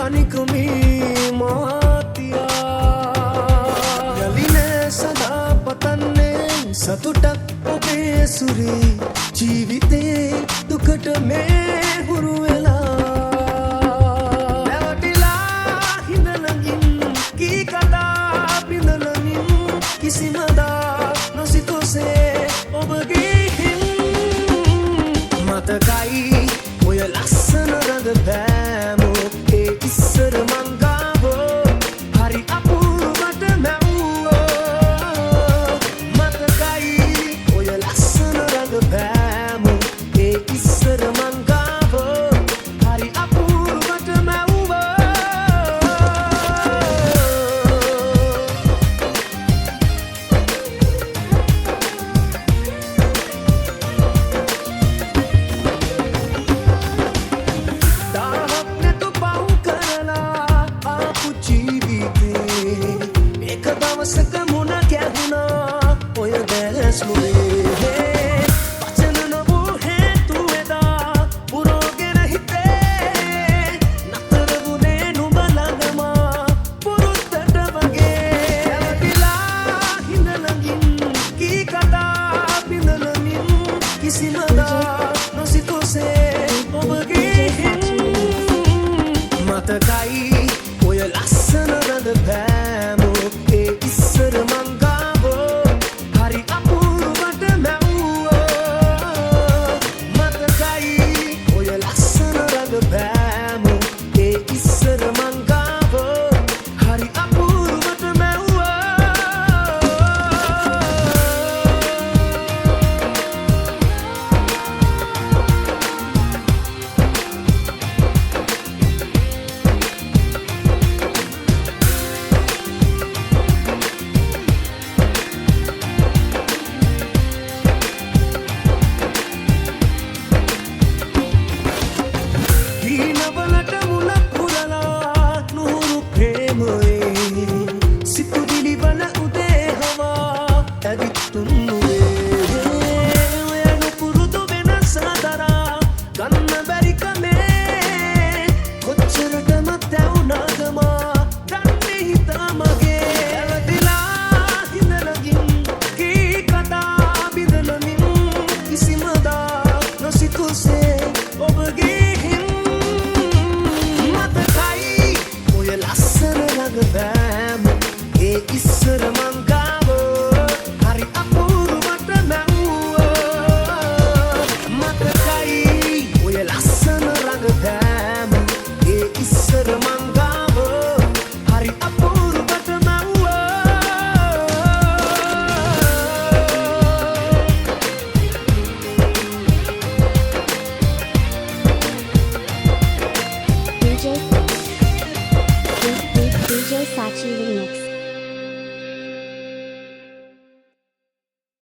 තනිකමේ මාතියා යලිනේ සදා පතන්නේ සතුටක් ඔබේ සුරේ ජීවිතේ දුකට මේ හුරු වෙලා නැවතිලා හිඳලමින් කී කතා බිඳලමින් කිසිමදා නොසිතුසේ ඔබගේ මතකයි ඔය ලස්සන රඟපෑම ඒ ඉස්සර මං ගාව හරි අපූර්වට මැව්වෝ මතකයි ඔය ලස්සන රඟපෑම ඒ ඉස්සර මං ගාව හරි අපූර්වට මැව්වෝ දවසක මුණ ගැහුණා ඔය දැස් මුවේ වචන නොවූ හේතු එදා පුරෝගෙන හිතේ නතර වුණේ නුඹ ළඟම පුරුද්දට වගේ ඇවිලා හිඳලමින් කී කතා බිඳලමින් කිසිමදා නොසිතුසේ ඔබගේ මතකයි ඔය ලස්සන රඟපෑම ඉස්සර මං ගාව හරි අපූර්වට මැව්වෝ මතකයි ඔය ලස්සන රඟපෑම ඒ ඉස්සර මං ගාව හරි අපූර්වට මැව්වෝ නවලට මුලක් පුරලා නුහුරු ප්‍රේමයේ සිතු දිලිවන උදේ හවා ඇවිත්තුන්නේ ඔය නුපුරුදු වෙනස දරා ගන්න බැරි කමේ කොච්චරටම තැවුණාදම දන්නේ හිතා මගේ ඇවතිලා හිඳලමින් කී කතා බිඳලමින් කිසිමදා නොසිතුසේ ඔබගේ ලස්සන රඟපෑම ඒ ඉස්සර මං ගාව හරි අපූර්වට මැව්වෝ මතකයි ඔය ලස්සන රඟපෑම ඒ ඉස්සර මං ගාව හරි අපූර්වට මැව්වෝ DJ Sachi Remix.